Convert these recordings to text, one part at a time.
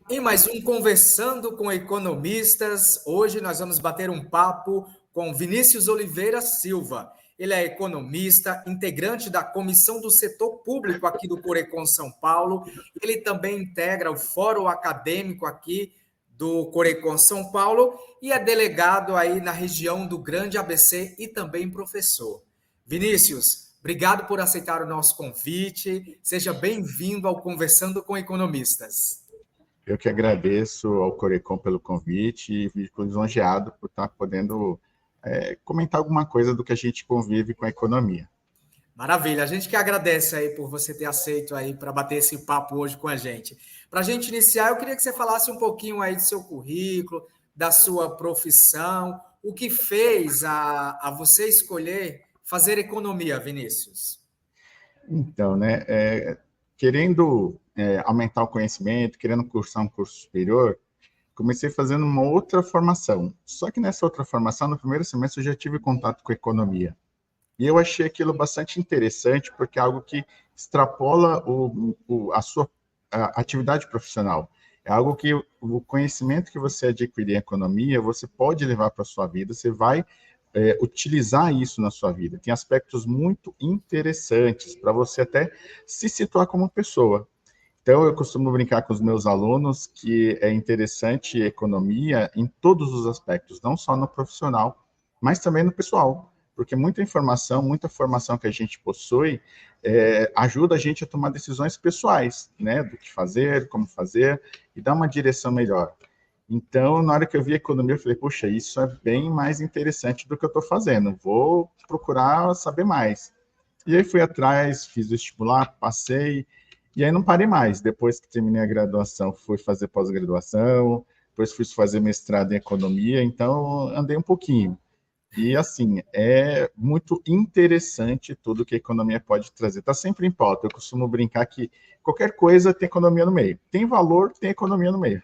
Em mais um Conversando com Economistas, hoje nós vamos bater um papo com Vinícius Oliveira Silva. Ele é economista, integrante da Comissão do Setor Público aqui do Corecon São Paulo. Ele também integra o Fórum Acadêmico aqui do Corecon São Paulo e é delegado aí na região do Grande ABC e também professor. Vinícius, obrigado por aceitar o nosso convite. Seja bem-vindo ao Conversando com Economistas. Eu que agradeço ao Corecon pelo convite e fico lisonjeado por estar podendo comentar alguma coisa do que a gente convive com a economia. Maravilha, a gente que agradece aí por você ter aceito aí para bater esse papo hoje com a gente. Para a gente iniciar, eu queria que você falasse um pouquinho aí do seu currículo, da sua profissão, o que fez a você escolher fazer economia, Vinícius? Então, querendo aumentar o conhecimento, querendo cursar um curso superior, comecei fazendo uma outra formação. Só que nessa outra formação, no primeiro semestre, eu já tive contato com economia. E eu achei aquilo bastante interessante, porque é algo que extrapola a sua atividade profissional. É algo que o conhecimento que você adquirir em economia, você pode levar para a sua vida, você vai utilizar isso na sua vida. Tem aspectos muito interessantes para você até se situar como pessoa. Então, eu costumo brincar com os meus alunos que é interessante economia em todos os aspectos, não só no profissional, mas também no pessoal, porque muita formação que a gente possui ajuda a gente a tomar decisões pessoais, né, do que fazer, como fazer, e dar uma direção melhor. Então, na hora que eu vi a economia, eu falei, puxa, isso é bem mais interessante do que eu estou fazendo, vou procurar saber mais. E aí fui atrás, fiz o vestibular, passei, e aí não parei mais. Depois que terminei a graduação, fui fazer pós-graduação, depois fui fazer mestrado em economia, então andei um pouquinho. E assim, é muito interessante tudo que a economia pode trazer. Está sempre em pauta. Eu costumo brincar que qualquer coisa tem economia no meio. Tem valor, tem economia no meio.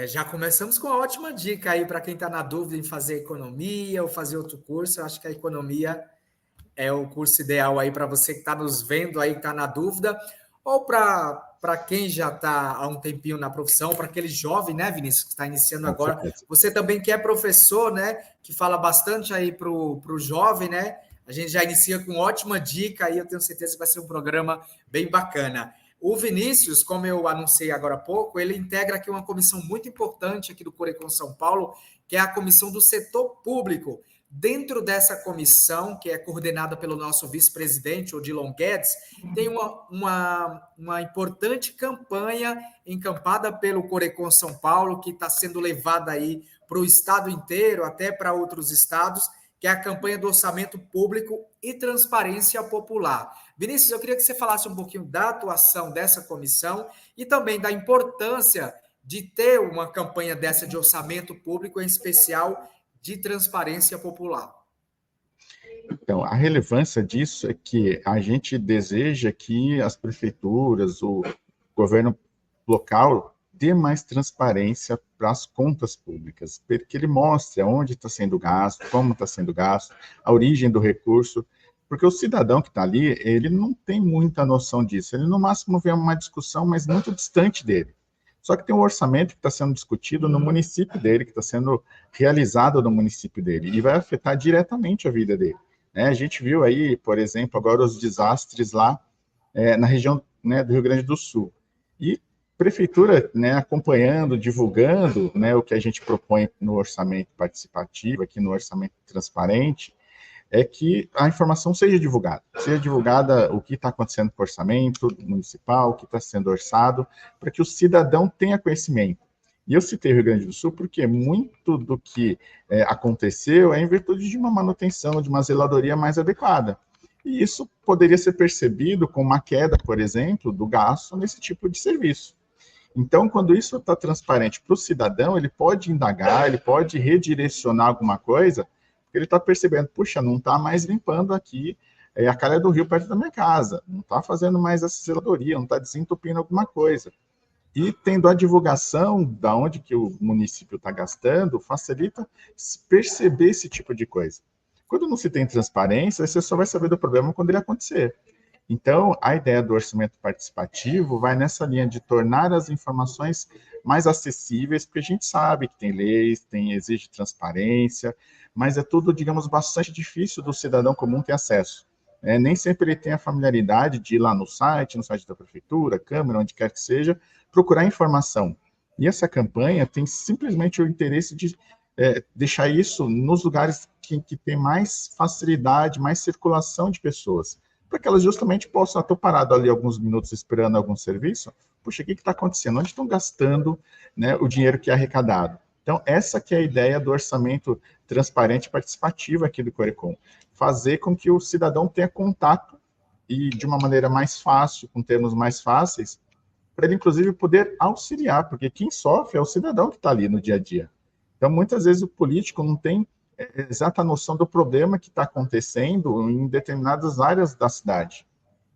Já começamos com uma ótima dica aí para quem está na dúvida em fazer economia ou fazer outro curso. Eu acho que a economia é o curso ideal aí para você que está nos vendo aí, que está na dúvida, ou para quem já está há um tempinho na profissão, para aquele jovem, né, Vinícius, que está iniciando Com agora. certeza. Você também que é professor, né, que fala bastante aí para o jovem, né? A gente já inicia com ótima dica aí, eu tenho certeza que vai ser um programa bem bacana. O Vinícius, como eu anunciei agora há pouco, ele integra aqui uma comissão muito importante aqui do Corecon São Paulo, que é a comissão do setor público. Dentro dessa comissão, que é coordenada pelo nosso vice-presidente, Odilon Guedes, tem uma importante campanha encampada pelo Corecon São Paulo, que está sendo levada aí para o estado inteiro, até para outros estados, que é a campanha do orçamento público e transparência popular. Vinícius, eu queria que você falasse um pouquinho da atuação dessa comissão e também da importância de ter uma campanha dessa de orçamento público, em especial de transparência popular. Então, a relevância disso é que a gente deseja que as prefeituras, o governo local, dê mais transparência para as contas públicas, porque ele mostre onde está sendo gasto, como está sendo gasto, a origem do recurso, porque o cidadão que está ali, ele não tem muita noção disso, ele no máximo vê uma discussão, mas muito distante dele. Só que tem um orçamento que está sendo discutido no município dele, que está sendo realizado no município dele, e vai afetar diretamente a vida dele. Né? A gente viu aí, por exemplo, agora os desastres lá na região, né, do Rio Grande do Sul. E prefeitura, né, acompanhando, divulgando, né, o que a gente propõe no orçamento participativo, aqui no orçamento transparente, é que a informação seja divulgada o que está acontecendo com o orçamento municipal, o que está sendo orçado, para que o cidadão tenha conhecimento. E eu citei o Rio Grande do Sul porque muito do que aconteceu é em virtude de uma manutenção, de uma zeladoria mais adequada. E isso poderia ser percebido com uma queda, por exemplo, do gasto nesse tipo de serviço. Então, quando isso está transparente para o cidadão, ele pode indagar, ele pode redirecionar alguma coisa, porque ele está percebendo, puxa, não está mais limpando aqui a calha do rio perto da minha casa, não está fazendo mais essa zeladoria, não está desentupindo alguma coisa. E tendo a divulgação da onde que o município está gastando, facilita perceber esse tipo de coisa. Quando não se tem transparência, você só vai saber do problema quando ele acontecer. Então, a ideia do orçamento participativo vai nessa linha de tornar as informações mais acessíveis, porque a gente sabe que tem leis, exige transparência, mas é tudo, digamos, bastante difícil do cidadão comum ter acesso. Nem sempre ele tem a familiaridade de ir lá no site da prefeitura, Câmara, onde quer que seja, procurar informação. E essa campanha tem simplesmente o interesse de deixar isso nos lugares que tem mais facilidade, mais circulação de pessoas, para que elas justamente possam, estou parado ali alguns minutos esperando algum serviço, puxa, o que está acontecendo? Onde estão gastando, né, o dinheiro que é arrecadado? Então, essa que é a ideia do orçamento transparente e participativo aqui do Corecon, fazer com que o cidadão tenha contato e de uma maneira mais fácil, com termos mais fáceis, para ele, inclusive, poder auxiliar, porque quem sofre é o cidadão que está ali no dia a dia. Então, muitas vezes, o político não tem exata noção do problema que está acontecendo em determinadas áreas da cidade.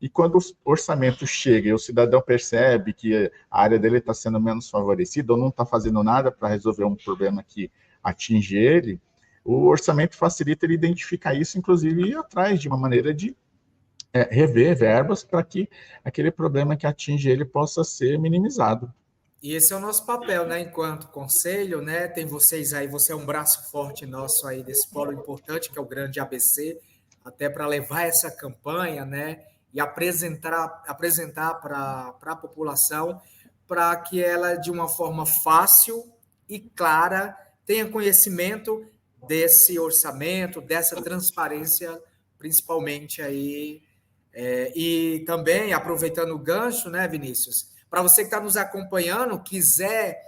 E quando o orçamento chega e o cidadão percebe que a área dele está sendo menos favorecida ou não está fazendo nada para resolver um problema que atinge ele, o orçamento facilita ele identificar isso, inclusive ir atrás de uma maneira de rever verbas para que aquele problema que atinge ele possa ser minimizado. E esse é o nosso papel, né? Enquanto conselho, né? Tem vocês aí, você é um braço forte nosso aí desse polo importante, que é o Grande ABC, até para levar essa campanha, né? E apresentar para a população, para que ela, de uma forma fácil e clara, tenha conhecimento desse orçamento, dessa transparência, principalmente aí. E também, aproveitando o gancho, né, Vinícius? Para você que está nos acompanhando, quiser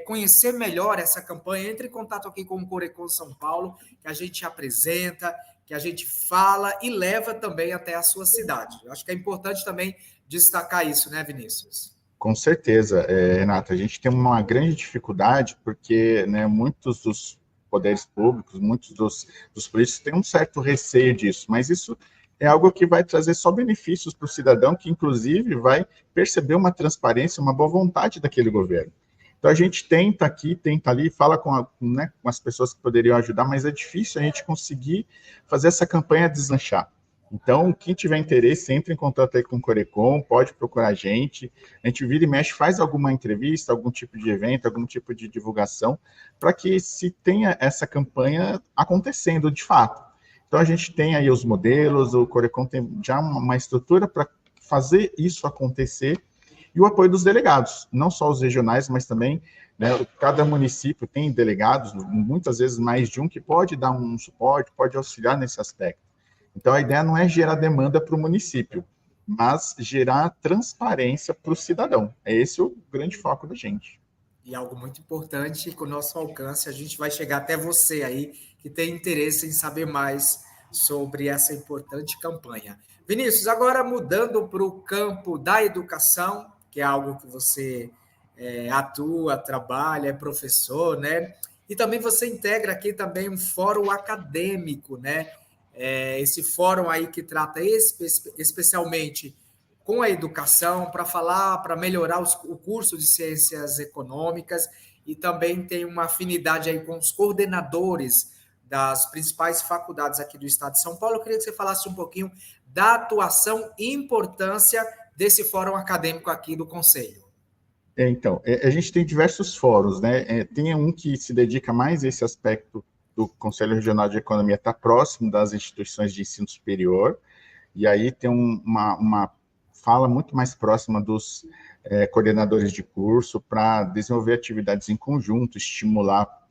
conhecer melhor essa campanha, entre em contato aqui com o Corecon São Paulo, que a gente apresenta, que a gente fala e leva também até a sua cidade. Eu acho que é importante também destacar isso, né, Vinícius? Com certeza, Renata, a gente tem uma grande dificuldade porque, né, muitos dos poderes públicos, muitos dos políticos têm um certo receio disso, mas isso é algo que vai trazer só benefícios para o cidadão, que inclusive vai perceber uma transparência, uma boa vontade daquele governo. Então a gente tenta aqui, tenta ali, fala né, com as pessoas que poderiam ajudar, mas é difícil a gente conseguir fazer essa campanha deslanchar. Então, quem tiver interesse, entre em contato aí com o Corecon, pode procurar a gente vira e mexe, faz alguma entrevista, algum tipo de evento, algum tipo de divulgação, para que se tenha essa campanha acontecendo de fato. Então, a gente tem aí os modelos, o Corecon tem já uma estrutura para fazer isso acontecer, e o apoio dos delegados, não só os regionais, mas também, né, cada município tem delegados, muitas vezes mais de um, que pode dar um suporte, pode auxiliar nesse aspecto. Então, a ideia não é gerar demanda para o município, mas gerar transparência para o cidadão. É esse o grande foco da gente. E algo muito importante, com o nosso alcance, a gente vai chegar até você aí, que tem interesse em saber mais sobre essa importante campanha. Vinícius, agora mudando para o campo da educação, que é algo que você atua, trabalha, é professor, né? E também você integra aqui também um fórum acadêmico, né? Esse fórum aí que trata especialmente com a educação, para falar, para melhorar o curso de ciências econômicas, e também tem uma afinidade aí com os coordenadores das principais faculdades aqui do estado de São Paulo. Eu queria que você falasse um pouquinho da atuação e importância desse fórum acadêmico aqui do Conselho. Então, a gente tem diversos fóruns, né? Tem um que se dedica mais a esse aspecto do Conselho Regional de Economia, está próximo das instituições de ensino superior, e aí tem uma fala muito mais próxima dos coordenadores de curso para desenvolver atividades em conjunto, estimular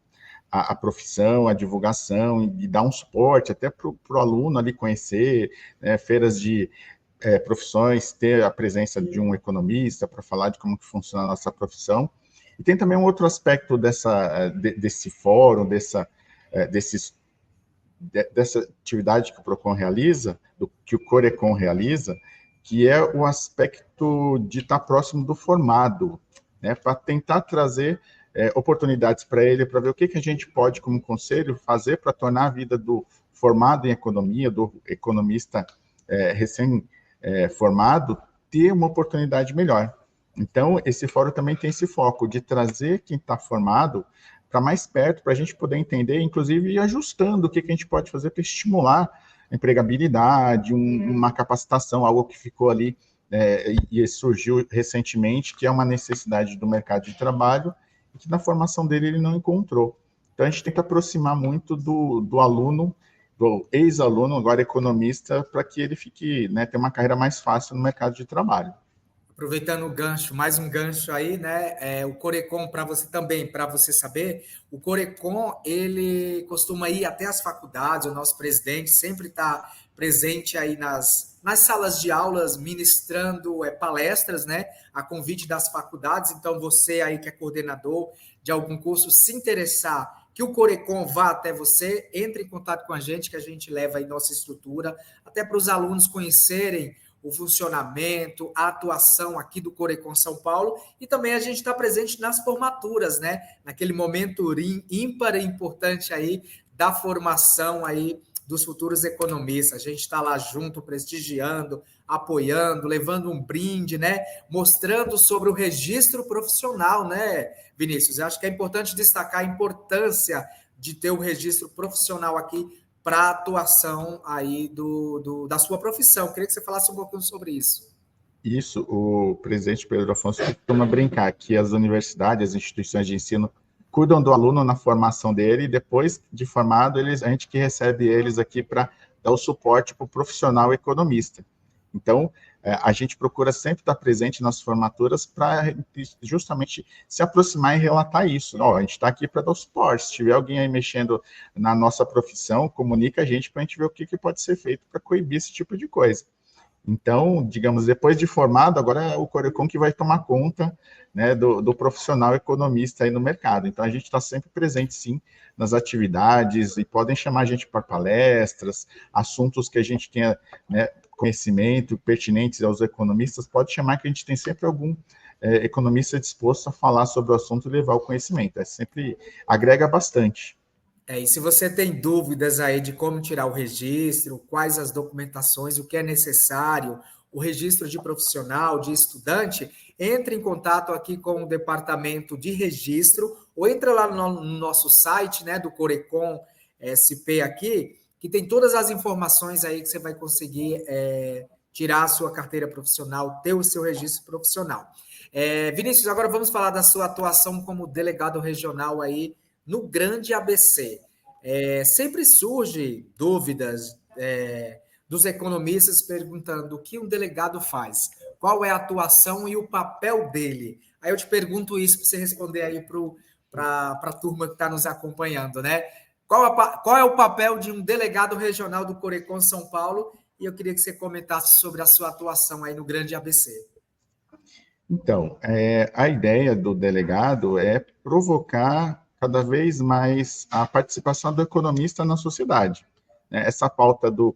a profissão, a divulgação e dar um suporte até para o aluno ali conhecer, né, feiras de profissões, ter a presença de um economista para falar de como que funciona a nossa profissão. E tem também um outro aspecto desse fórum, dessa atividade que o PROCON realiza, que o Corecon realiza, que é o aspecto de estar próximo do formado, né, para tentar trazer oportunidades para ele, para ver o que a gente pode, como conselho, fazer para tornar a vida do formado em economia, do economista recém-formado, ter uma oportunidade melhor. Então, esse fórum também tem esse foco de trazer quem está formado para mais perto, para a gente poder entender, inclusive ir ajustando o que a gente pode fazer para estimular empregabilidade, uma capacitação, algo que ficou ali e surgiu recentemente, que é uma necessidade do mercado de trabalho, e que na formação dele ele não encontrou. Então, a gente tem que aproximar muito do aluno, do ex-aluno, agora economista, para que ele fique, né, tenha uma carreira mais fácil no mercado de trabalho. Aproveitando o gancho, mais um gancho aí, né? O Corecon, para você também, para você saber, o Corecon, ele costuma ir até as faculdades, o nosso presidente sempre está presente aí nas salas de aulas, ministrando palestras, né? A convite das faculdades. Então, você aí que é coordenador de algum curso, se interessar que o Corecon vá até você, entre em contato com a gente, que a gente leva aí nossa estrutura, até para os alunos conhecerem o funcionamento, a atuação aqui do Corecon São Paulo, e também a gente está presente nas formaturas, né? Naquele momento ímpar e importante aí da formação aí dos futuros economistas. A gente está lá junto, prestigiando, apoiando, levando um brinde, né? Mostrando sobre o registro profissional, né, Vinícius? Eu acho que é importante destacar a importância de ter o registro profissional aqui para a atuação aí da sua profissão. Queria que você falasse um pouquinho sobre isso. Isso, o presidente Pedro Afonso costuma brincar que as universidades, as instituições de ensino, cuidam do aluno na formação dele, e depois de formado, a gente que recebe eles aqui para dar o suporte para o profissional economista. Então, a gente procura sempre estar presente nas formaturas para justamente se aproximar e relatar isso. A gente está aqui para dar o suporte. Se tiver alguém aí mexendo na nossa profissão, comunica a gente para a gente ver o que pode ser feito para coibir esse tipo de coisa. Então, digamos, depois de formado, agora é o Corecon que vai tomar conta, né, do profissional economista aí no mercado. Então, a gente está sempre presente, sim, nas atividades, e podem chamar a gente para palestras, assuntos que a gente tenha, né, conhecimento pertinentes aos economistas, pode chamar, que a gente tem sempre algum economista disposto a falar sobre o assunto e levar o conhecimento. Sempre agrega bastante. E se você tem dúvidas aí de como tirar o registro, quais as documentações, o que é necessário, o registro de profissional, de estudante, entre em contato aqui com o departamento de registro, ou entra lá no nosso site, né, do Corecon SP aqui, que tem todas as informações aí que você vai conseguir tirar a sua carteira profissional, ter o seu registro profissional. Vinícius, agora vamos falar da sua atuação como delegado regional aí no grande ABC. Sempre surge dúvidas dos economistas perguntando o que um delegado faz, qual é a atuação e o papel dele. Aí eu te pergunto isso para você responder aí para a turma que está nos acompanhando, né? Qual é o papel de um delegado regional do Corecon São Paulo? E eu queria que você comentasse sobre a sua atuação aí no grande ABC. Então, a ideia do delegado é provocar cada vez mais a participação do economista na sociedade. Essa pauta do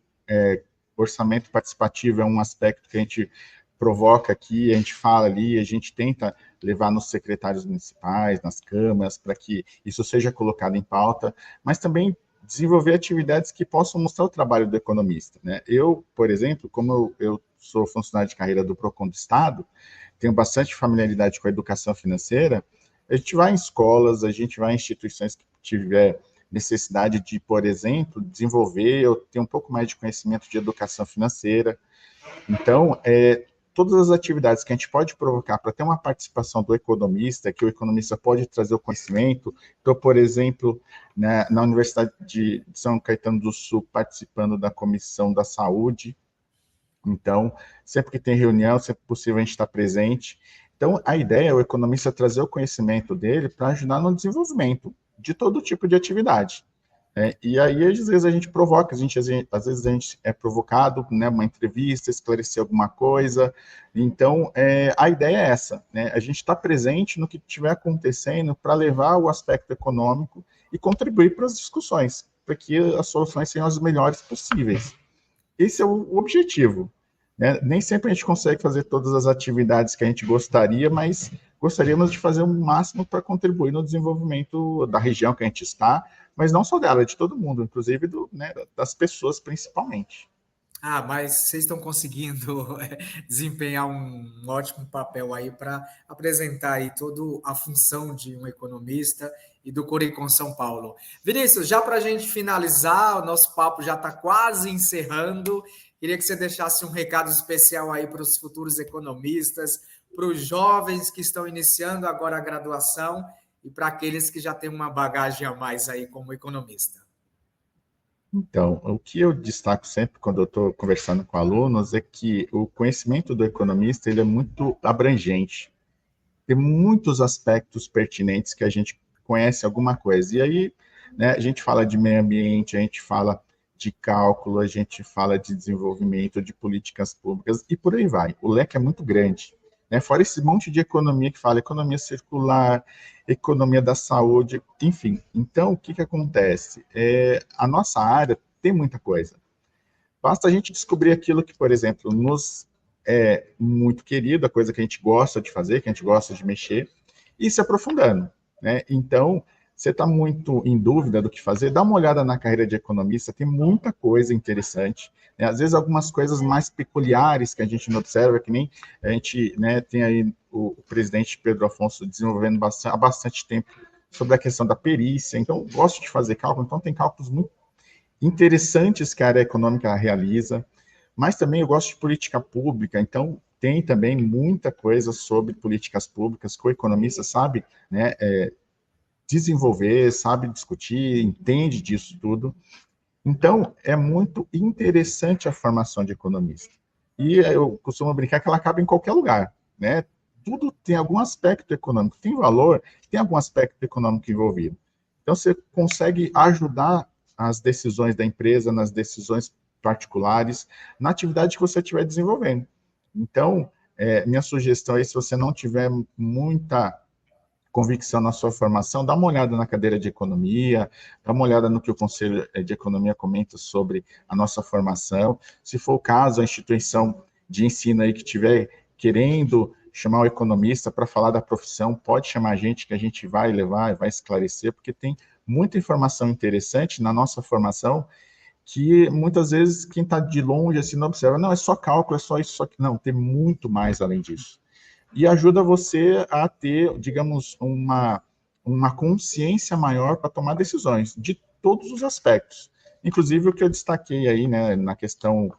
orçamento participativo é um aspecto que a gente provoca aqui, a gente fala ali, a gente tenta levar nos secretários municipais, nas câmaras, para que isso seja colocado em pauta, mas também desenvolver atividades que possam mostrar o trabalho do economista. Eu, por exemplo, como eu sou funcionário de carreira do PROCON do Estado, tenho bastante familiaridade com a educação financeira, a gente vai em escolas, a gente vai em instituições que tiver necessidade de, por exemplo, desenvolver, eu tenho um pouco mais de conhecimento de educação financeira. Então, todas as atividades que a gente pode provocar para ter uma participação do economista, que o economista pode trazer o conhecimento. Então, por exemplo, na Universidade de São Caetano do Sul, participando da Comissão da Saúde. Então, sempre que tem reunião, sempre possível a gente está presente. Então, a ideia é o economista trazer o conhecimento dele para ajudar no desenvolvimento de todo tipo de atividade. E aí, às vezes, a gente provoca, às vezes a gente é provocado, né, uma entrevista, esclarecer alguma coisa. Então, a ideia é essa, né, a gente está presente no que estiver acontecendo para levar o aspecto econômico e contribuir para as discussões, para que as soluções sejam as melhores possíveis. Esse é o objetivo. Nem sempre a gente consegue fazer todas as atividades que a gente gostaria, mas gostaríamos de fazer o máximo para contribuir no desenvolvimento da região que a gente está, mas não só dela, de todo mundo, inclusive das pessoas principalmente. Mas vocês estão conseguindo desempenhar um ótimo papel aí para apresentar aí toda a função de um economista e do Corecon São Paulo. Vinícius, já para a gente finalizar, o nosso papo já está quase encerrando. Queria que você deixasse um recado especial aí para os futuros economistas, para os jovens que estão iniciando agora a graduação e para aqueles que já têm uma bagagem a mais aí como economista. Então, o que eu destaco sempre quando eu estou conversando com alunos é que o conhecimento do economista ele é muito abrangente. Tem muitos aspectos pertinentes que a gente conhece alguma coisa. E aí, né, a gente fala de meio ambiente, a gente fala de cálculo, a gente fala de desenvolvimento, de políticas públicas, e por aí vai. O leque é muito grande. Né? Fora esse monte de economia que fala economia circular, economia da saúde, enfim. Então, o que, que acontece? A nossa área tem muita coisa. Basta a gente descobrir aquilo que, por exemplo, nos é muito querido, a coisa que a gente gosta de fazer, que a gente gosta de mexer, e se aprofundando. Né? Então, você está muito em dúvida do que fazer, dá uma olhada na carreira de economista, tem muita coisa interessante. Né? Às vezes, algumas coisas mais peculiares que a gente não observa, que nem a gente né, tem aí o presidente Pedro Afonso desenvolvendo há bastante tempo sobre a questão da perícia. Então, gosto de fazer cálculo, então tem cálculos muito interessantes que a área econômica realiza, mas também eu gosto de política pública, então tem também muita coisa sobre políticas públicas que o economista sabe né, desenvolver, sabe discutir, entende disso tudo. Então, é muito interessante a formação de economista. E eu costumo brincar que ela acaba em qualquer lugar, né? Tudo tem algum aspecto econômico, tem valor, tem algum aspecto econômico envolvido. Então, você consegue ajudar as decisões da empresa, nas decisões particulares, na atividade que você estiver desenvolvendo. Então, minha sugestão é, se você não tiver muita convicção na sua formação, dá uma olhada na cadeira de economia, dá uma olhada no que o Conselho de Economia comenta sobre a nossa formação. Se for o caso, a instituição de ensino aí que estiver querendo chamar o economista para falar da profissão, pode chamar a gente, que a gente vai levar, vai esclarecer, porque tem muita informação interessante na nossa formação que muitas vezes quem está de longe assim não observa, não, é só cálculo, é só isso, só que não, tem muito mais além disso. E ajuda você a ter, digamos, uma consciência maior para tomar decisões de todos os aspectos. Inclusive o que eu destaquei aí, né, na questão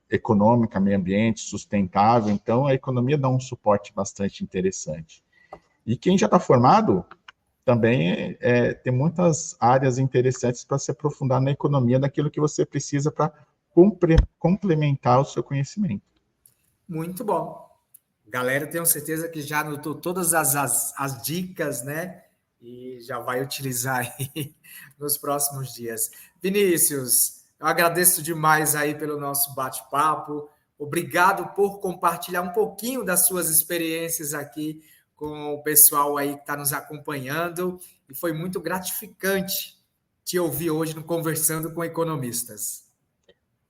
econômica, meio ambiente, sustentável, então a economia dá um suporte bastante interessante. E quem já está formado, também tem muitas áreas interessantes para se aprofundar na economia, daquilo que você precisa para complementar o seu conhecimento. Muito bom. Galera, tenho certeza que já anotou todas as dicas, né? E já vai utilizar aí nos próximos dias. Vinícius, eu agradeço demais aí pelo nosso bate-papo. Obrigado por compartilhar um pouquinho das suas experiências aqui com o pessoal aí que está nos acompanhando. E foi muito gratificante te ouvir hoje no Conversando com Economistas.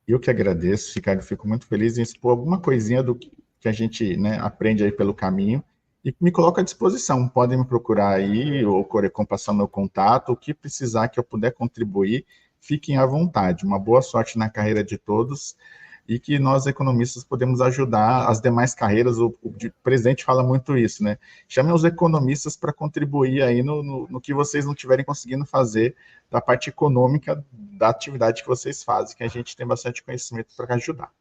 Eu que agradeço, Ricardo, fico muito feliz em expor alguma coisinha do que a gente né, aprende aí pelo caminho e me coloco à disposição. Podem me procurar aí, ou Corecon passar meu contato, o que precisar que eu puder contribuir, fiquem à vontade. Uma boa sorte na carreira de todos e que nós, economistas, podemos ajudar as demais carreiras. O presidente fala muito isso, né? Chamem os economistas para contribuir aí no que vocês não estiverem conseguindo fazer da parte econômica da atividade que vocês fazem, que a gente tem bastante conhecimento para ajudar.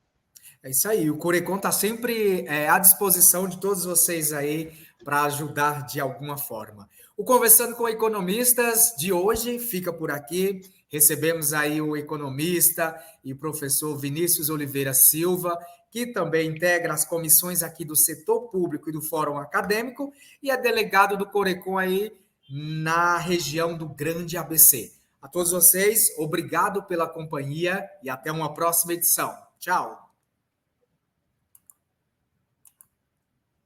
É isso aí, o Corecon está sempre à disposição de todos vocês aí para ajudar de alguma forma. O Conversando com Economistas de hoje fica por aqui. Recebemos aí o economista e professor Vinícius Oliveira Silva, que também integra as comissões aqui do setor público e do Fórum Acadêmico e é delegado do Corecon aí na região do Grande ABC. A todos vocês, obrigado pela companhia e até uma próxima edição. Tchau!